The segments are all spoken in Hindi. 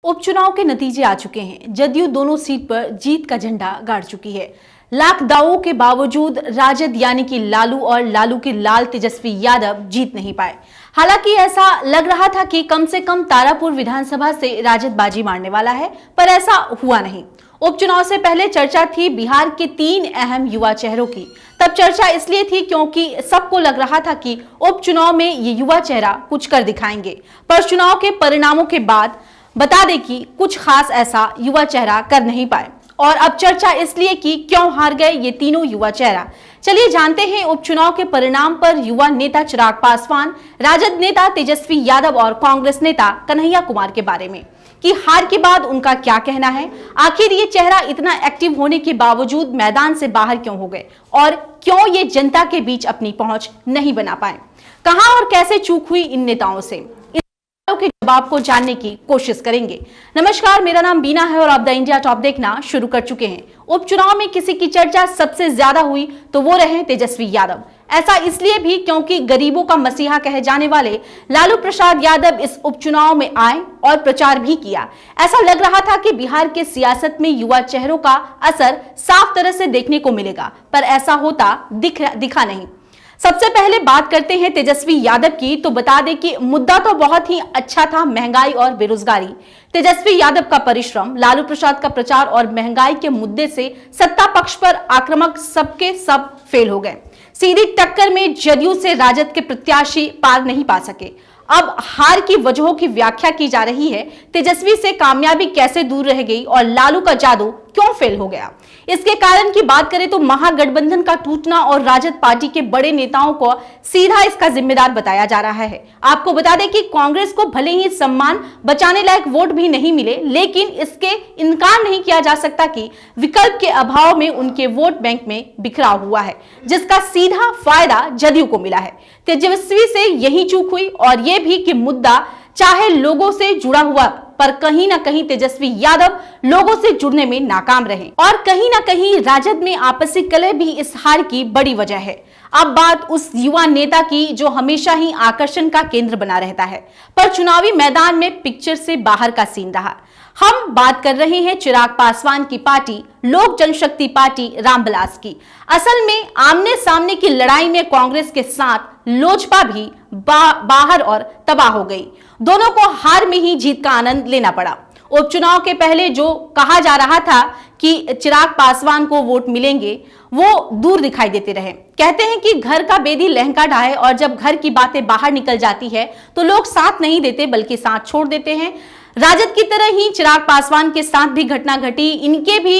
उपचुनाव के नतीजे आ चुके हैं। जदयू दोनों सीट पर जीत का झंडा गाड़ चुकी है। लाख दावों के बावजूद राजद यानी कि लालू और लालू के लाल तेजस्वी यादव जीत नहीं पाए। हालांकि ऐसा लग रहा था कि कम से कम तारापुर विधानसभा से राजद बाजी मारने वाला है, पर ऐसा हुआ नहीं। उपचुनाव से पहले चर्चा थी बिहार के 3 अहम युवा चेहरों की। तब चर्चा इसलिए थी क्योंकि सबको लग रहा था कि उपचुनाव में ये युवा चेहरा कुछ कर दिखाएंगे, पर चुनाव के परिणामों के बाद बता दें कि कुछ खास ऐसा युवा चेहरा कर नहीं पाए। और अब चर्चा इसलिए कि क्यों हार गए ये तीनों युवा चेहरा। चलिए जानते हैं उपचुनाव के परिणाम पर युवा नेता चिराग पासवान, राजद नेता तेजस्वी यादव और कांग्रेस नेता कन्हैया कुमार के बारे में कि हार के बाद उनका क्या कहना है। आखिर ये चेहरा इतना एक्टिव होने के बावजूद मैदान से बाहर क्यों हो गए और क्यों ये जनता के बीच अपनी पहुंच नहीं बना पाए। कहां और कैसे चूक हुई इन नेताओं से, के जवाब को जानने की कोशिश करेंगे। नमस्कार, मेरा नाम बीना है और आप द इंडिया टॉप देखना शुरू कर चुके हैं। उपचुनाव में किसी की चर्चा सबसे ज्यादा हुई तो वो रहे तेजस्वी यादव। ऐसा इसलिए भी क्योंकि गरीबों का मसीहा कहे जाने वाले लालू प्रसाद यादव इस उपचुनाव में आए और प्रचार भी किया। ऐसा लग रहा था कि बिहार के सियासत में युवा चेहरों का असर साफ तरह से देखने को मिलेगा, पर ऐसा होता दिखा नहीं। सबसे पहले बात करते हैं तेजस्वी यादव की, तो बता दें कि मुद्दा तो बहुत ही अच्छा था, महंगाई और बेरोजगारी। तेजस्वी यादव का परिश्रम, लालू प्रसाद का प्रचार और महंगाई के मुद्दे से सत्ता पक्ष पर आक्रामक सबके सब फेल हो गए। सीधी टक्कर में जदयू से राजद के प्रत्याशी पार नहीं पा सके। अब हार की वजहों की व्याख्या की जा रही है। तेजस्वी से कामयाबी कैसे दूर रह गई और लालू का जादू क्यों फेल हो गया। इसके कारण की बात करें तो महागठबंधन का टूटना और राजद पार्टी के बड़े नेताओं को सीधा इसका जिम्मेदार बताया जा रहा है। आपको बता दें कि कांग्रेस को भले ही सम्मान बचाने लायक वोट भी नहीं मिले, लेकिन इसके इनकार नहीं किया जा सकता कि विकल्प के अभाव में उनके वोट बैंक में बिखराव हुआ है, जिसका सीधा फायदा जदयू को मिला है। तेजस्वी से यही चूक हुई और यह भी कि मुद्दा चाहे लोगों से जुड़ा हुआ, पर कहीं ना कहीं तेजस्वी यादव लोगों से जुड़ने में नाकाम रहे और कहीं ना कहीं राजद में आपसी कलह भी इस हार की बड़ी वजह है। अब बात उस युवा नेता की जो हमेशा ही आकर्षण का केंद्र बना रहता है, पर चुनावी मैदान में पिक्चर से बाहर का सीन रहा। हम बात कर रहे हैं चिराग पासवान की पार्टी लोक जनशक्ति पार्टी रामविलास की। असल में आमने सामने की लड़ाई में कांग्रेस के साथ लोजपा भी बाहर और तबाह हो गई। दोनों को हार में ही जीत का आनंद लेना पड़ा। उपचुनाव के पहले जो कहा जा रहा था कि चिराग पासवान को वोट मिलेंगे, वो दूर दिखाई देते रहे। कहते हैं कि घर का बेदी लहंगा ढाए, और जब घर की बातें बाहर निकल जाती है तो लोग साथ नहीं देते बल्कि साथ छोड़ देते हैं। राजद की तरह ही चिराग पासवान के साथ भी घटना घटी। इनके भी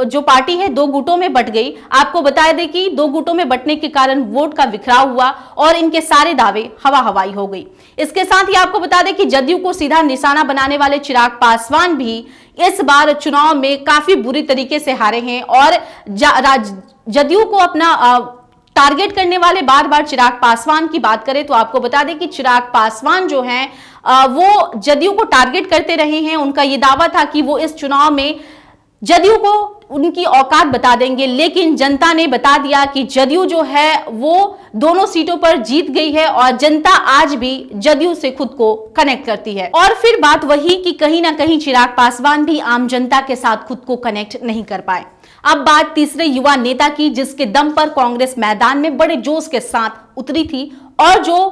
जो पार्टी है 2 गुटों में बट गई। आपको बता दें कि 2 गुटों में बटने के कारण वोट का बिखराव हुआ और इनके सारे दावे हवा हवाई हो गई। इसके साथ ही आपको बता दें कि जदयू को सीधा निशाना बनाने वाले चिराग पासवान भी इस बार चुनाव में काफी बुरी तरीके से हारे हैं और जदयू को अपना टारगेट करने वाले बार बार चिराग पासवान की बात करें तो आपको बता दें कि चिराग पासवान जो हैं वो जदयू को टारगेट करते रहे हैं। उनका ये दावा था कि वो इस चुनाव में जदयू को उनकी औकात बता देंगे, लेकिन जनता ने बता दिया कि जदयू जो है वो दोनों सीटों पर जीत गई है और जनता आज भी जदयू से खुद को कनेक्ट करती है। और फिर बात वही कि कहीं ना कहीं चिराग पासवान भी आम जनता के साथ खुद को कनेक्ट नहीं कर पाए। अब बात तीसरे युवा नेता की, जिसके दम पर कांग्रेस मैदान में बड़े जोश के साथ उतरी थी और जो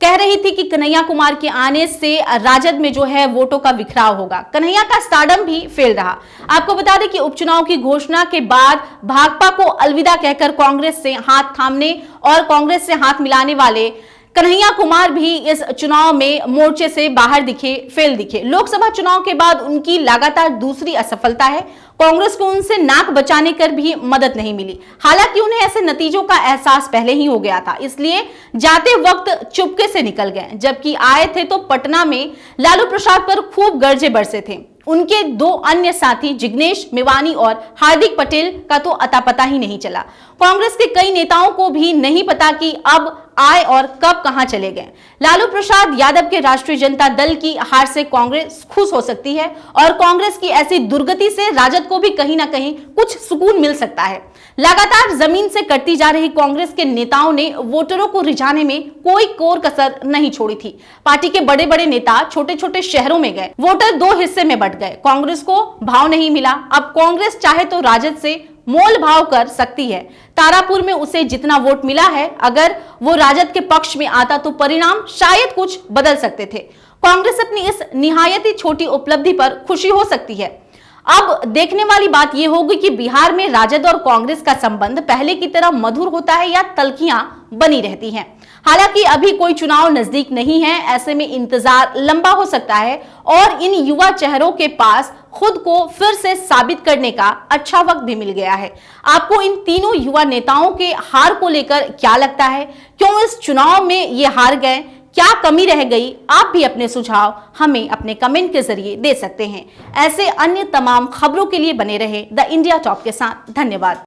कह रही थी कि कन्हैया कुमार के आने से राजद में जो है वोटों का बिखराव होगा। कन्हैया का स्टारडम भी फेल रहा। आपको बता दें कि उपचुनाव की घोषणा के बाद भाजपा को अलविदा कहकर कांग्रेस से हाथ थामने और कांग्रेस से हाथ मिलाने वाले कन्हैया कुमार भी इस चुनाव में मोर्चे से बाहर दिखे, फेल दिखे। लोकसभा चुनाव के बाद उनकी लगातार दूसरी असफलता है। कांग्रेस को उनसे नाक बचाने कर भी मदद नहीं मिली। हालांकि उन्हें ऐसे नतीजों का एहसास पहले ही हो गया था, इसलिए जाते वक्त चुपके से निकल गए। जबकि आए थे तो पटना में लालू प्रसाद पर खूब गरजे बरसे थे। उनके 2 अन्य साथी जिग्नेश मेवानी और हार्दिक पटेल का तो अता पता ही नहीं चला। कांग्रेस के कई नेताओं को भी नहीं पता कि अब आए और कब कहां चले गए। लालू प्रसाद यादव के राष्ट्रीय जनता दल की हार से कांग्रेस खुश हो सकती है और कांग्रेस की ऐसी दुर्गति से राजद राजद को भी कहीं ना कहीं कुछ सुकून मिल सकता है। लगातार जमीन से कटती जा रही कांग्रेस के नेताओं ने वोटरों को रिझाने में कोई कोर कसर नहीं छोड़ी थी। पार्टी के बड़े बड़े नेता छोटे छोटे शहरों में गए, वोटर दो हिस्से में बंट गए। कांग्रेस को भाव नहीं मिला। अब कांग्रेस चाहे तो राजद से मोल भाव कर सकती है। तारापुर में उसे जितना वोट मिला है, अगर वो राजद के पक्ष में आता तो परिणाम शायद कुछ बदल सकते थे। कांग्रेस अपनी इस निहायत ही छोटी उपलब्धि पर खुशी हो सकती है। अब देखने वाली बात यह होगी कि बिहार में राजद और कांग्रेस का संबंध पहले की तरह मधुर होता है या तल्खियां बनी रहती हैं। हालांकि अभी कोई चुनाव नजदीक नहीं है, ऐसे में इंतजार लंबा हो सकता है और इन युवा चेहरों के पास खुद को फिर से साबित करने का अच्छा वक्त भी मिल गया है। आपको इन तीनों युवा नेताओं के हार को लेकर क्या लगता है? क्यों इस चुनाव में ये हार गए? क्या कमी रह गई? आप भी अपने सुझाव हमें अपने कमेंट के जरिए दे सकते हैं। ऐसे अन्य तमाम खबरों के लिए बने रहे द इंडिया टॉप के साथ। धन्यवाद।